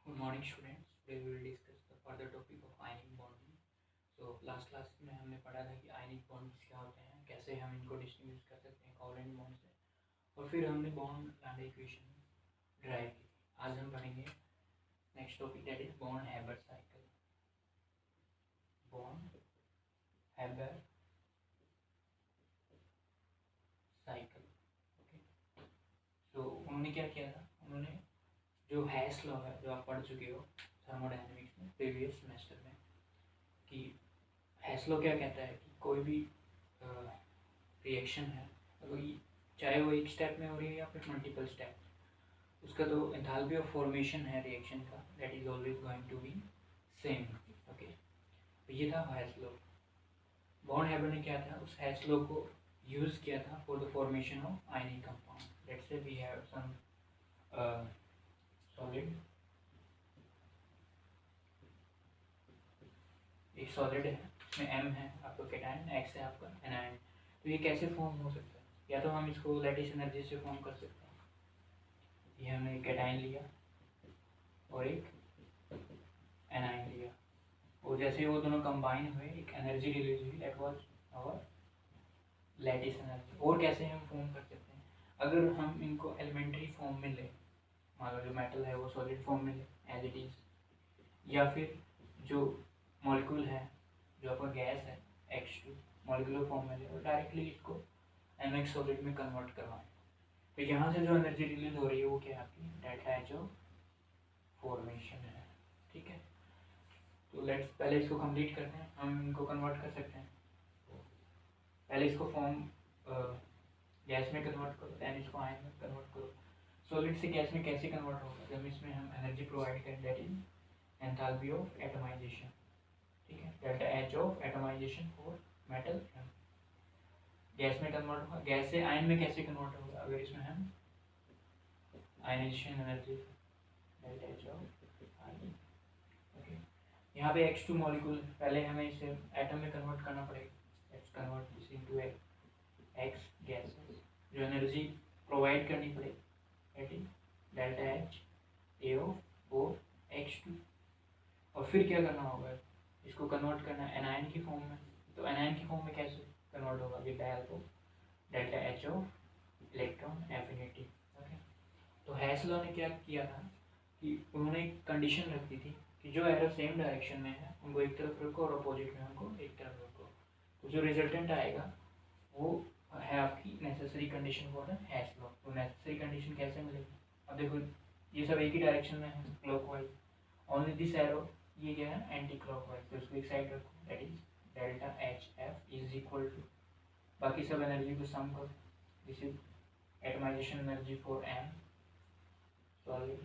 Good morning students. Today we will discuss the further topic of ionic bonding. So last class में हमने पढ़ा था कि आयनिक bonds क्या होते हैं, कैसे हम इनको डिस्टिंग्विश कर सकते हैं कोवलेंट बॉन्ड से, और फिर हमने बॉन्ड लैंडे इक्वेशन ड्राइव की। आज हम पढ़ेंगे next topic that is bond Haber cycle. Bond Haber cycle. Okay, तो उन्होंने क्या किया था, उन्होंने जो हैस लॉ है जो आप पढ़ चुके हो थर्मोडायनेमिक्स में प्रीवियस सेमेस्टर में, कि हैस लॉ क्या कहता है कि कोई भी रिएक्शन है, अगर चाहे वो एक स्टेप में हो रही है या फिर मल्टीपल स्टेप, उसका जो एंथैल्पी ऑफ फॉर्मेशन है रिएक्शन का, that is always going to be same. Okay, तो ये था हैस लॉ। बॉन्ड हैबर ने क्या था, उस हैस लॉ को यूज़ किया था for the formation of ionic compound. Let's say we have some solid, एक सॉलिड है, इसमें M है आपका कैटायन, X है आपका एनायन। तो ये कैसे फॉर्म हो सकता है, या तो हम इसको लैटिस एनर्जी से फॉर्म कर सकते हैं। ये हमने एक कैटायन लिया और एक एनायन लिया, और जैसे वो दोनों कंबाइन हुए एक एनर्जी रिलीज हुई, that was our lattice energy. और कैसे हम फॉर्म कर सकते हैं, अगर हम इनको एलिमेंट्री फॉर्म में लें, मान लो जो मेटल है वो सॉलिड फॉर्म में लें एज इट इज़, या फिर जो मॉलिक्यूल है जो आपका गैस है H2 मॉलिक्यूलर फॉर्म में ले और डायरेक्टली इसको MX सॉलिड में कन्वर्ट करवाएं, तो यहाँ से जो एनर्जी रिलीज हो रही है वो क्या है आपकी डेल्टा H ऑफ फॉर्मेशन है। ठीक है, तो लेट्स पहले इसको कंप्लीट करते हैं, हम इनको कन्वर्ट कर सकते हैं। पहले इसको फॉर्म गैस में कन्वर्ट करो, दैन इसको आयन में कन्वर्ट करो। सॉलिड से गैस में कैसे कन्वर्ट होगा, जब इसमें हम एनर्जी प्रोवाइड करें, that is enthalpy of atomization. ठीक है, delta H of atomization for metal M। Gas में कन्वर्ट होगा, गैस से आयन में कैसे कन्वर्ट होगा, अगर इसमें हम ionization energy delta H of ion. Okay, यहाँ पे H2 मॉलिक्यूल, पहले हमें इसे एटम में कन्वर्ट करना पड़ेगा। Let's convert this into X gases, जो एनर्जी प्रोवाइड करनी पड़ेगी that is delta H A of और H2। और फिर क्या करना होगा, इसको कन्वर्ट करना एनायन की फॉर्म में, तो एनायन की फॉर्म में कैसे कन्वर्ट होगा, with the help of delta H of electron affinity. Okay, तो हैस लॉ ने क्या किया था कि उन्होंने एक कंडीशन रख दी थी कि जो एरो सेम डायरेक्शन में है उनको एक तरफ रखो और अपोजिट में उनको एक तरफ रखो, तो जो रिजल्टेंट आएगा वो है आपकी necessary condition for the Hess law. तो नेसेसरी कंडीशन कैसे मिलेगी, अब देखो ये सब एक ही डायरेक्शन में है क्लॉकवाइज, ओनली दिस एरो ये क्या है एंटी क्लॉकवाइज, तो उसको एक साइड रखो, that is delta H F is equal to, बाकी सब एनर्जी को सम करो, this is atomization energy for M solid,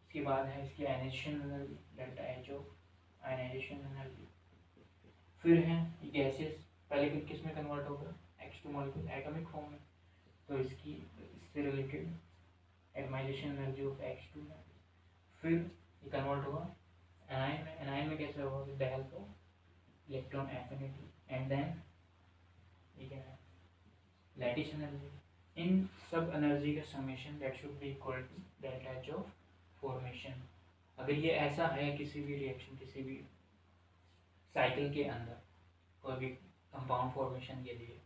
इसके बाद है इसकी ionization energy delta H of ionization energy, फिर है गैसेस, पहले किस में कन्वर्ट होगा H2 मॉलिक्यूल एटॉमिक फॉर्म में, तो इससे related atomisation energy of H2 है, फिर ये कन्वर्ट होगा एनायन में, एनायन में कैसे होगा with the help of electron affinity, and then ये क्या है लैटिस एनर्जी। इन सब एनर्जी का summation that should be equal to delta H of formation. अगर ये ऐसा है किसी भी रिएक्शन, किसी भी साइकिल के अंदर कोई भी कंपाउंड फॉर्मेशन के लिए,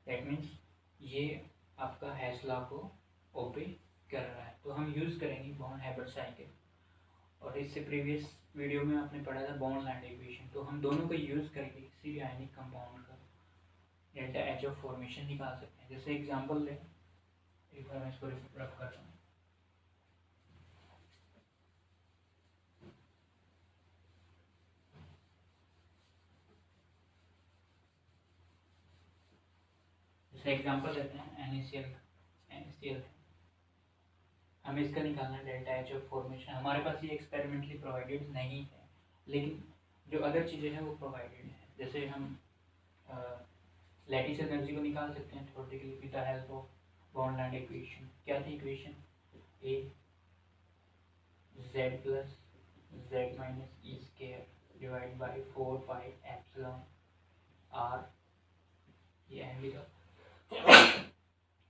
दैट मीन्स ये आपका हैस लॉ को ओबे कर रहा है, तो हम यूज़ करेंगे बॉन्ड हैबर साइकिल। और इससे प्रीवियस वीडियो में आपने पढ़ा था बॉन्ड लैंडे इक्वेशन, तो हम दोनों को यूज़ करके किसी भी आयनिक कंपाउंड का डेल्टा H ऑफ फॉर्मेशन निकाल सकते हैं। जैसे एग्जांपल लें, एक बार मैं इसको रफ करता हूँ। जैसे एग्जांपल लेते हैं NaCl, हमें इसका निकालना है डेल्टा H ऑफ फॉर्मेशन। हमारे पास ये एक्सपेरिमेंटली प्रोवाइडेड नहीं है, लेकिन जो अदर चीज़ें हैं वो प्रोवाइडेड हैं। जैसे हम लैटिस एनर्जी को निकाल सकते हैं theoretically with the help of bond Landé equation. क्या थी equation, A Z plus Z minus E square divide by 4 pi epsilon R, ये एम भी था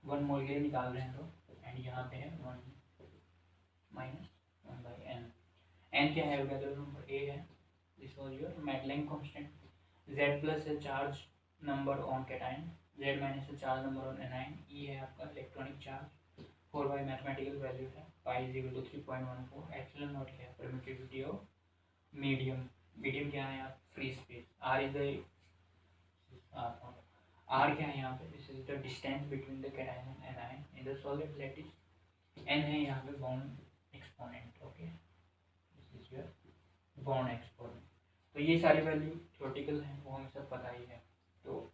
1 मोल के लिए निकाल रहे हैं तो, एंड यहाँ पे है 1 माइनस 1 बाई एन। एन क्या है, अवेलेबल नंबर ए है, this was your Madelung constant. Z plus है charge number on cation, Z minus है charge number on anion, e है आपका इलेक्ट्रॉनिक चार्ज, 4 मैथमेटिकल वैल्यू है, pi is equal to 3.14, epsilon naught क्या है, permittivity of medium, medium क्या है यहाँ free space, R is the R क्या है यहाँ पे, this is the distance between the cation and anion in the solid lattice, N है यहाँ पे bond exponent, okay this is your bond exponent. तो ये सारी वैल्यू थ्योरेटिकल है, वो हमें सब पता ही है। तो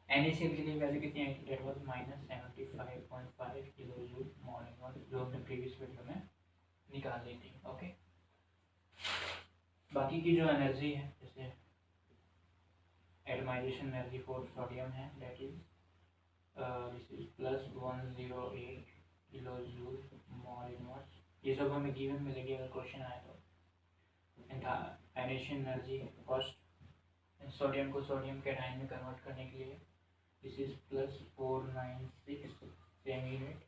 NaCl के लिए वैल्यू कितनी आई थी, that was -75.5 kilo joule mole, जो हमने प्रीवियस वीडियो में निकाल ली थी, ओके। बाकी की जो एनर्जी है, जैसे एटमाइजेशन एनर्जी फॉर सोडियम है, that is this is +108 kilo joule mole inverse, ये सब हमें गिवन मिलेगी अगर क्वेश्चन आए तो। आयनेशन एनर्जी फर्स्ट, सोडियम को सोडियम कैटायन में कन्वर्ट करने के लिए, दिस इज +496 सेम यूनिट।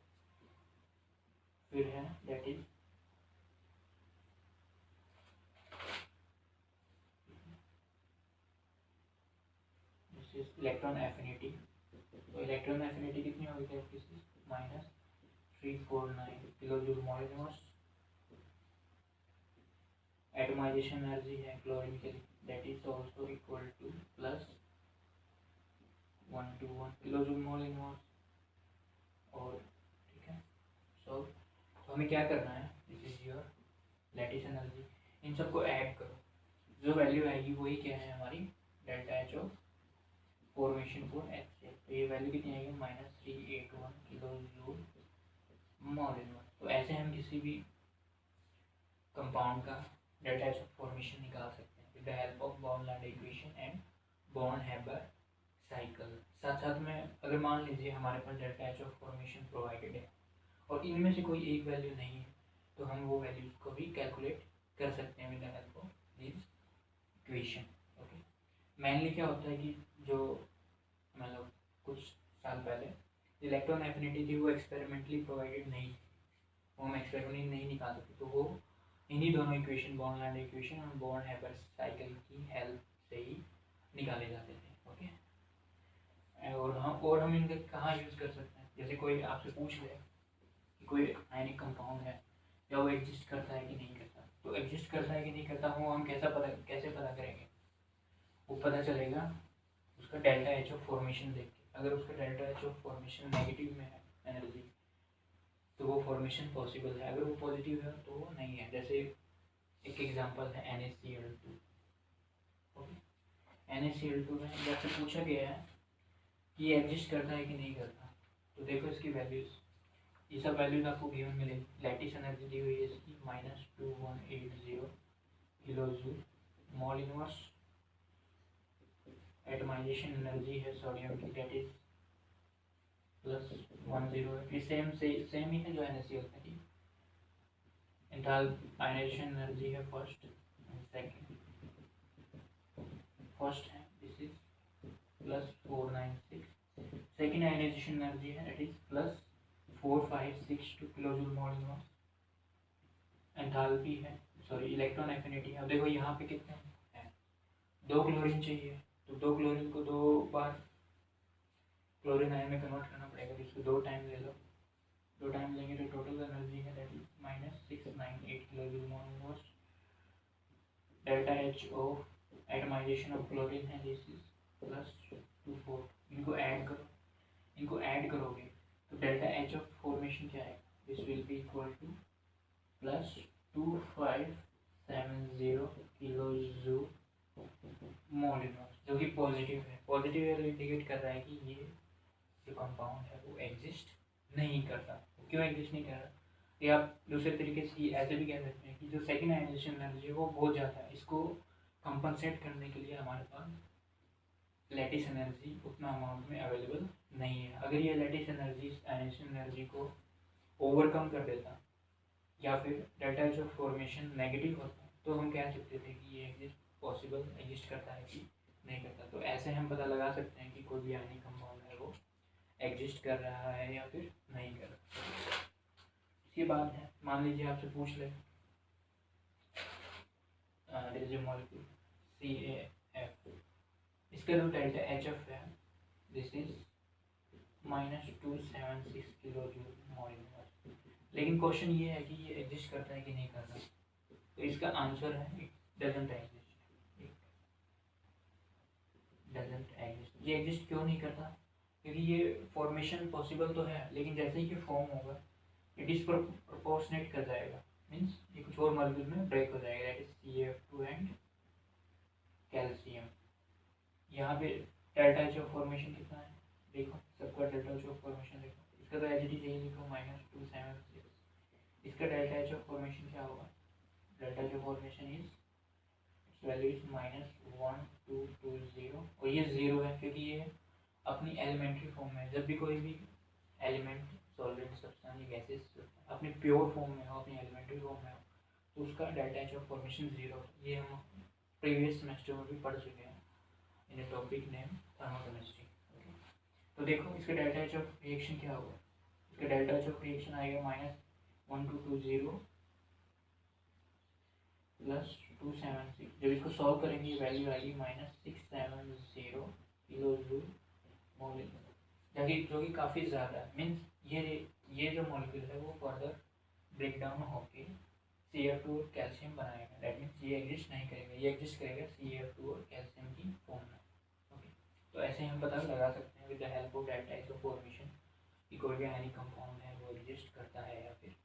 फिर है that is this is electron affinity, तो इलेक्ट्रॉन एफिनिटी कितनी होगी, this is -349 kilo joule mole inverse. Atomization energy है क्लोरीन के लिए, that is also equal to +121 kilo joule mole inverse. और ठीक है, सो तो हमें क्या करना है, this is your lattice energy, इन सबको ऐड करो, जो वैल्यू आएगी वही क्या है हमारी delta H of formation for HCl, तो ये वैल्यू कितनी आएगी, -381 किलो जूल मॉल इनवर्स। तो ऐसे हम किसी भी कंपाउंड का डेल्टा एच ऑफ फॉर्मेशन निकाल सकते हैं with the help of Born Lande equation and Born Haber cycle. साथ साथ में अगर मान लीजिए हमारे पास delta H of formation provided है और इनमें से कोई एक वैल्यू नहीं है, तो हम वो वैल्यूज को भी कैलकुलेट कर सकते हैं with the help of this equation, okay. Mainly क्या होता है कि जो मतलब कुछ साल पहले इलेक्ट्रॉन एफिनिटी थी वो एक्सपेरिमेंटली प्रोवाइडेड नहीं थी, वो हम एक्सपेरिमेंट नहीं निकाल सकते, तो वो इन्हीं दोनों इक्वेशन, बॉर्न-लैंड इक्वेशन और बॉर्न-हैबर साइकिल की हेल्प से ही निकाले जाते थे, ओके। और हम इनका कहाँ यूज़ कर सकते हैं, जैसे कोई आपसे पूछ ले कि कोई आयनिक कंपाउंड है या वो एग्जिस्ट करता है कि नहीं करता, तो एग्जिस्ट करता है कि नहीं करता वो हम कैसे पता करेंगे, वो पता चलेगा उसका डेल्टा एच ऑफ फॉर्मेशन देख के। अगर उसका delta H of formation negative में है एनर्जी, तो वो फॉर्मेशन पॉसिबल है, अगर वो पॉजिटिव है तो वो नहीं है। जैसे एक एग्जांपल है NaCl2, ओके। NaCl2 में जब से पूछा गया है कि ये एग्जिस्ट करता है कि नहीं करता, तो देखो इसकी वैल्यूज, ये सब वैल्यूज आपको गिवन मिलेगी। लैटिस एनर्जी दी हुई है इसकी -2180 kilo joule mole inverse. Atomization energy है सोडियम की, दैट इज +108, सेम ही है जो NaCl में थी। आयनाइजेशन एनर्जी है फर्स्ट एंड सेकंड, फर्स्ट है this is +496, second ionization energy है that is +4562 kilo joule mole inverse. Enthalpy है, सॉरी इलेक्ट्रॉन एफिनिटी। अब देखो यहाँ पे कितने हैं, 2 क्लोरीन चाहिए, तो 2 क्लोरीन को 2 बार क्लोरीन आयन में कन्वर्ट करना पड़ेगा, तो इसको 2 टाइम ले लो, 2 टाइम लेंगे तो टोटल एनर्जी है that is -698 kilo joule mole inverse. Delta H of atomization of chlorine है दिस इज +24, इनको ऐड करोगे तो डेल्टा एच ऑफ फॉर्मेशन क्या है, this will be equal to +2570 kilo joule mole inverse, जो कि पॉजिटिव है। पॉजिटिव वैल्यू इंडिकेट कर रहा है कि ये जो कंपाउंड है वो एग्जिस्ट नहीं करता। क्यों एग्जिस्ट नहीं कर रहा, या आप दूसरे तरीके से ऐसे भी कह सकते हैं कि जो सेकेंड आयनाइजेशन एनर्जी है वो बहुत ज़्यादा है, इसको कंपनसेट करने के लिए हमारे पास लैटिस एनर्जी उतना अमाउंट में अवेलेबल नहीं है। अगर ये लैटिस एनर्जी आयनाइजेशन एनर्जी को ओवरकम कर देता या फिर delta H of formation negative होता, तो हम कह सकते थे कि ये एग्जिस्ट करता है कि नहीं करता। तो ऐसे हम पता लगा सकते हैं कि कोई भी आयनिक कंपाउंड है वो एग्जिस्ट कर रहा है या फिर नहीं कर रहा। इसके बाद है, मान लीजिए आपसे पूछ lay their is a molecule CaF, इसका जो डेल्टा HF है this is -276 kilo joule molecule. लेकिन क्वेश्चन ये है कि ये एग्जिस्ट करता है कि नहीं करता, तो इसका आंसर है it doesn't exist. It doesn't exist. ये एग्जिस्ट क्यों नहीं करता? क्योंकि ये फॉर्मेशन पॉसिबल तो है, लेकिन जैसे ही कि फॉर्म होगा ये डिसप्रोपोर्शनेट कर जाएगा, मीन्स ये कुछ और मॉलिक्यूल में ब्रेक हो जाएगा, that is CF2 and calcium. यहाँ पे डेल्टा एच ऑफ फॉर्मेशन कितना है देखो, सबका डेल्टा एच ऑफ फॉर्मेशन देखो, इसका तो एच डी यही लिखो -276, इसका डेल्टा एच ऑफ फॉर्मेशन क्या होगा? Delta H of formation is it's value is -1220, और ये 0 है क्योंकि ये अपनी एलिमेंट्री फॉर्म में, जब भी कोई भी एलिमेंट सॉल्वेंट सब्सटेंस गैसेस अपनी प्योर फॉर्म में हो, अपनी एलिमेंट्री फॉर्म में हो, तो उसका डेल्टा एच ऑफ फॉर्मेशन 0। ये हम प्रीवियस सेमेस्टर में भी पढ़ चुके हैं इन ए टॉपिक नेम थर्मोकेमिस्ट्री। ओके, तो देखो इसका डेल्टा एच ऑफ रिएक्शन क्या होगा? इसका डेल्टा एच ऑफ रिएक्शन आएगा -1220 प्लस 276। जब इसको सॉल्व करेंगे वैल्यू आएगी -670 किलो जूल मॉलिक्यूल, जो कि काफ़ी ज़्यादा है। मीन्स ये जो मॉलिक्यूल है वो फर्दर ब्रेक डाउन होके CF2 और कैल्शियम बनाएगा, दैट मीन्स ये एग्जिस्ट नहीं करेगा, ये एग्जिस्ट करेगा CF2 और कैल्शियम की फॉर्म में। ओके, तो ऐसे हम पता लगा सकते हैं with the help of delta H of formation कि कोई भी आयनिक कंपाउंड है वो एग्जिस्ट करता है या फिर